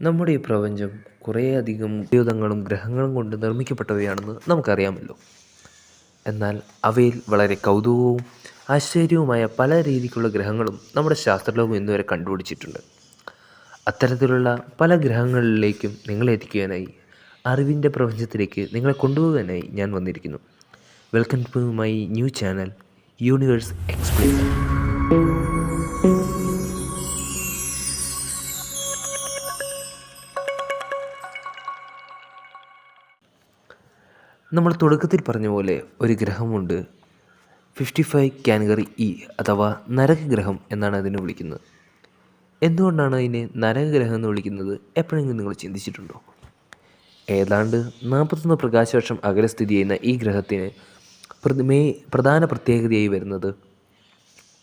നമ്മുടെ ഈ പ്രപഞ്ചം കുറേയധികം ഉപയോഗങ്ങളും ഗ്രഹങ്ങളും കൊണ്ട് നിർമ്മിക്കപ്പെട്ടവയാണെന്ന് നമുക്കറിയാമല്ലോ. എന്നാൽ അവയിൽ വളരെ കൗതുകവും ആശ്ചര്യവുമായ പല രീതിക്കുള്ള ഗ്രഹങ്ങളും നമ്മുടെ ശാസ്ത്രലോകം ഇന്നുവരെ കണ്ടുപിടിച്ചിട്ടുണ്ട്. അത്തരത്തിലുള്ള പല ഗ്രഹങ്ങളിലേക്കും നിങ്ങളെ എത്തിക്കുവാനായി, അറിവിൻ്റെ പ്രപഞ്ചത്തിലേക്ക് നിങ്ങളെ കൊണ്ടുപോകാനായി ഞാൻ വന്നിരിക്കുന്നു. Welcome to my new channel universe explain. നമ്മൾ തുടക്കത്തിൽ പറഞ്ഞ പോലെ ഒരു ഗ്രഹമുണ്ട്, 55 കാറ്റഗറി ഇ അഥവാ നരകഗ്രഹം എന്നാണ് അതിനെ വിളിക്കുന്നത്. എന്തുകൊണ്ടാണ് അതിനെ നരകഗ്രഹം എന്ന് വിളിക്കുന്നത് എപ്പോഴെങ്കിലും നിങ്ങൾ ചിന്തിച്ചിട്ടുണ്ടോ? ഏതാണ്ട് 41 പ്രകാശവർഷം അകലെ സ്ഥിതി ചെയ്യുന്ന ഈ ഗ്രഹത്തിന് പ്രധാന പ്രത്യേകതയായി വരുന്നത്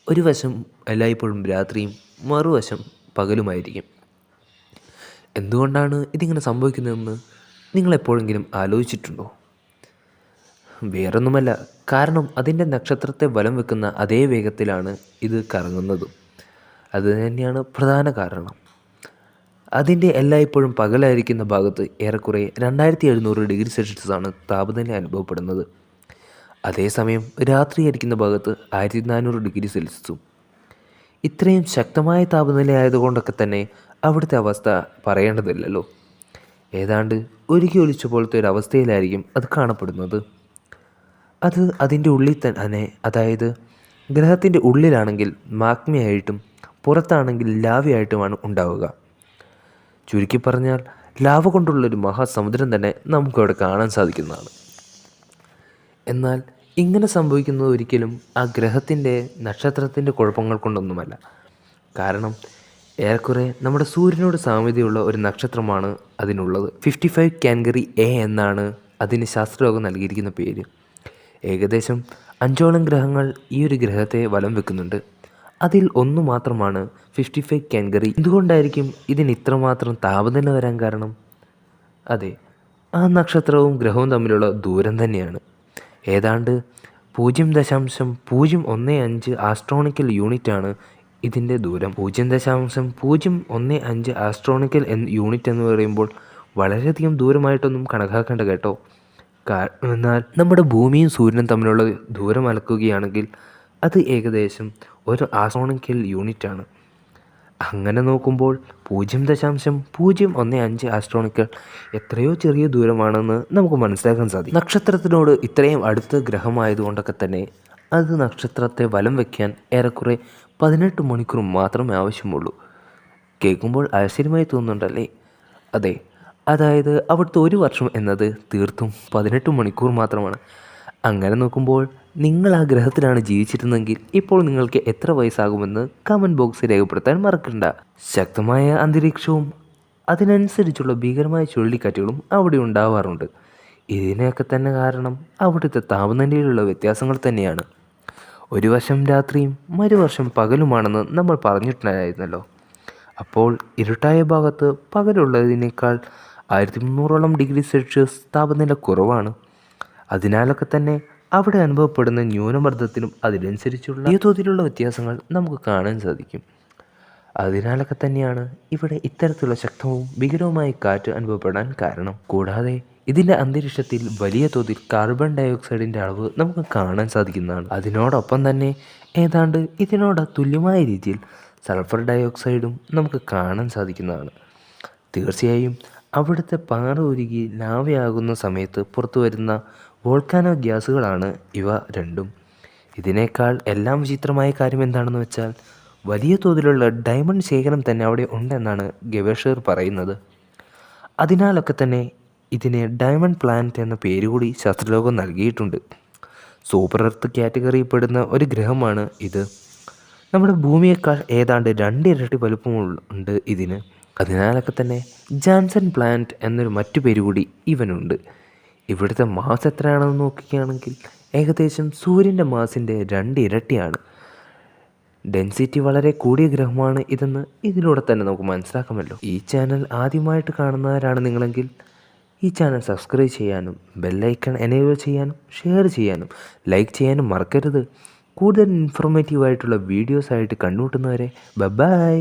ഒരു വശം എല്ലായ്പ്പോഴും രാത്രിയും മറുവശം പകലുമായിരിക്കും. എന്തുകൊണ്ടാണ് ഇതിങ്ങനെ സംഭവിക്കുന്നതെന്ന് നിങ്ങളെപ്പോഴെങ്കിലും ആലോചിച്ചിട്ടുണ്ടോ? വേറൊന്നുമല്ല, കാരണം അതിൻ്റെ നക്ഷത്രത്തെ വലം വെക്കുന്ന അതേ വേഗത്തിലാണ് ഇത് കറങ്ങുന്നതും. അതുതന്നെയാണ് പ്രധാന കാരണം. അതിൻ്റെ എല്ലായ്പ്പോഴും പകലായിരിക്കുന്ന ഭാഗത്ത് ഏറെക്കുറെ 2700 ഡിഗ്രി സെൽഷ്യസാണ് താപനില അനുഭവപ്പെടുന്നത്. അതേസമയം രാത്രിയായിരിക്കുന്ന ഭാഗത്ത് 1400 ഡിഗ്രി സെൽഷ്യസും. ഇത്രയും ശക്തമായ താപനില ആയതുകൊണ്ടൊക്കെ തന്നെ അവിടുത്തെ അവസ്ഥ പറയേണ്ടതില്ലല്ലോ. ഏതാണ്ട് ഉരുകി ഒലിച്ച പോലത്തെ ഒരു അവസ്ഥയിലായിരിക്കും അത് കാണപ്പെടുന്നത്. അത് അതിൻ്റെ ഉള്ളിൽ തന്നെ, അതായത് ഗ്രഹത്തിൻ്റെ ഉള്ളിലാണെങ്കിൽ മാഗ്മയായിട്ടും പുറത്താണെങ്കിൽ ലാവയായിട്ടുമാണ് ഉണ്ടാവുക. ചുരുക്കി പറഞ്ഞാൽ ലാവ കൊണ്ടുള്ളൊരു മഹാസമുദ്രം തന്നെ നമുക്കവിടെ കാണാൻ സാധിക്കുന്നതാണ്. എന്നാൽ ഇങ്ങനെ സംഭവിക്കുന്നത് ഒരിക്കലും ആ ഗ്രഹത്തിൻ്റെ നക്ഷത്രത്തിൻ്റെ കുഴപ്പങ്ങൾ കൊണ്ടൊന്നുമല്ല. കാരണം ഏറെക്കുറെ നമ്മുടെ സൂര്യനോട് സാമ്യതയുള്ള ഒരു നക്ഷത്രമാണ് അതിനുള്ളത്. 55 കാറ്റഗറി എ എന്നാണ് അതിന് ശാസ്ത്രലോകം നൽകിയിരിക്കുന്ന പേര്. ഏകദേശം 5ഓളം ഗ്രഹങ്ങൾ ഈ ഒരു ഗ്രഹത്തെ വലം വെക്കുന്നുണ്ട്. അതിൽ ഒന്ന് മാത്രമാണ് 55 കാറ്റഗറി. എന്തുകൊണ്ടായിരിക്കും ഇതിന് ഇത്രമാത്രം താപനില വരാൻ കാരണം? അതെ, ആ നക്ഷത്രവും ഗ്രഹവും തമ്മിലുള്ള ദൂരം തന്നെയാണ്. ഏതാണ്ട് 0.015 ആസ്ട്രോണിക്കൽ യൂണിറ്റാണ് ഇതിൻ്റെ ദൂരം. 0.015 ആസ്ട്രോണിക്കൽ യൂണിറ്റ് എന്ന് പറയുമ്പോൾ വളരെയധികം ദൂരമായിട്ടൊന്നും കണക്കാക്കേണ്ട കേട്ടോ. എന്നാൽ നമ്മുടെ ഭൂമിയും സൂര്യനും തമ്മിലുള്ള ദൂരം അളക്കുകയാണെങ്കിൽ അത് ഏകദേശം 1 ആസ്ട്രോണമിക്കൽ യൂണിറ്റാണ്. അങ്ങനെ നോക്കുമ്പോൾ 0.015 ആസ്ട്രോണമിക്കൽ എത്രയോ ചെറിയ ദൂരമാണെന്ന് നമുക്ക് മനസ്സിലാക്കാൻ സാധിക്കും. നക്ഷത്രത്തിനോട് ഇത്രയും അടുത്ത ഗ്രഹമായതുകൊണ്ടൊക്കെ തന്നെ അത് നക്ഷത്രത്തെ വലം വയ്ക്കാൻ ഏറെക്കുറെ 18 മണിക്കൂർ മാത്രമേ ആവശ്യമുള്ളൂ. കേൾക്കുമ്പോൾ ആശ്ചര്യമായി തോന്നുന്നുണ്ടല്ലേ? അതെ, അതായത് അവിടുത്തെ ഒരു വർഷം എന്നത് തീർത്തും 18 മണിക്കൂർ മാത്രമാണ്. അങ്ങനെ നോക്കുമ്പോൾ നിങ്ങൾ ആ ഗ്രഹത്തിലാണ് ജീവിച്ചിരുന്നെങ്കിൽ ഇപ്പോൾ നിങ്ങൾക്ക് എത്ര വയസ്സാകുമെന്ന് കമൻറ്റ് ബോക്സിൽ രേഖപ്പെടുത്താൻ മറക്കണ്ട. ശക്തമായ അന്തരീക്ഷവും അതിനനുസരിച്ചുള്ള ഭീകരമായ ചുഴലിക്കാറ്റുകളും അവിടെ ഉണ്ടാവാറുണ്ട്. ഇതിനൊക്കെ തന്നെ കാരണം അവിടുത്തെ താപനിലയിലുള്ള വ്യത്യാസങ്ങൾ തന്നെയാണ്. ഒരു വശം രാത്രിയും മറുവശം പകലുമാണെന്ന് നമ്മൾ പറഞ്ഞിട്ടുണ്ടായിരുന്നല്ലോ. അപ്പോൾ ഇരുട്ടായ ഭാഗത്ത് പകലുള്ളതിനേക്കാൾ 1300ഓളം ഡിഗ്രി സെൽഷ്യസ് താപനില കുറവാണ്. അതിനാലൊക്കെ തന്നെ അവിടെ അനുഭവപ്പെടുന്ന ന്യൂനമർദ്ദത്തിനും അതിനനുസരിച്ചുള്ള വലിയ തോതിലുള്ള വ്യത്യാസങ്ങൾ നമുക്ക് കാണാൻ സാധിക്കും. അതിനാലൊക്കെ തന്നെയാണ് ഇവിടെ ഇത്തരത്തിലുള്ള ശക്തവും ഭീകരവുമായ കാറ്റ് അനുഭവപ്പെടാൻ കാരണം. കൂടാതെ ഇതിൻ്റെ അന്തരീക്ഷത്തിൽ വലിയ തോതിൽ കാർബൺ ഡയോക്സൈഡിൻ്റെ അളവ് നമുക്ക് കാണാൻ സാധിക്കുന്നതാണ്. അതിനോടൊപ്പം തന്നെ ഏതാണ്ട് ഇതിനോട് തുല്യമായ രീതിയിൽ സൾഫർ ഡയോക്സൈഡും നമുക്ക് കാണാൻ സാധിക്കുന്നതാണ്. തീർച്ചയായും അവിടുത്തെ പാറ ഉരുകി ലാവയാകുന്ന സമയത്ത് പുറത്തു വരുന്ന വോൾക്കാനോ ഗ്യാസുകളാണ് ഇവ രണ്ടും. ഇതിനേക്കാൾ എല്ലാം വിചിത്രമായ കാര്യം എന്താണെന്ന് വെച്ചാൽ വലിയ തോതിലുള്ള ഡയമണ്ട് ശേഖരം തന്നെ അവിടെ ഉണ്ടെന്നാണ് ഗവേഷകർ പറയുന്നത്. അതിനാലൊക്കെ തന്നെ ഇതിന് ഡയമണ്ട് പ്ലാനറ്റ് എന്ന പേര് കൂടി ശാസ്ത്രലോകം നൽകിയിട്ടുണ്ട്. സൂപ്പർ എർത്ത് കാറ്റഗറിയിൽപ്പെടുന്ന ഒരു ഗ്രഹമാണ് ഇത്. നമ്മുടെ ഭൂമിയേക്കാൾ ഏതാണ്ട് 2 ഇരട്ടി വലുപ്പമുണ്ട് ഇതിന്. അതിനാലൊക്കെ തന്നെ ജാൻസൺ പ്ലാനറ്റ് എന്നൊരു മറ്റു പേര് കൂടി ഇവനുണ്ട്. ഇവിടുത്തെ മാസ് എത്രയാണെന്ന് നോക്കുകയാണെങ്കിൽ ഏകദേശം സൂര്യൻ്റെ മാസിൻ്റെ 2 ഇരട്ടിയാണ്. ഡെൻസിറ്റി വളരെ കൂടിയ ഗ്രഹമാണ് ഇതെന്ന് ഇതിലൂടെ തന്നെ നമുക്ക് മനസ്സിലാക്കാമല്ലോ. ഈ ചാനൽ ആദ്യമായിട്ട് കാണുന്നവരാണ് നിങ്ങളെങ്കിൽ ഈ ചാനൽ സബ്സ്ക്രൈബ് ചെയ്യാനും ബെല്ലൈക്കൺ എനേബിൾ ചെയ്യാനും ഷെയർ ചെയ്യാനും ലൈക്ക് ചെയ്യാനും മറക്കരുത്. കൂടുതൽ ഇൻഫോർമേറ്റീവായിട്ടുള്ള വീഡിയോസായിട്ട് കണ്ടുമുട്ടുന്നവരെ ബൈ.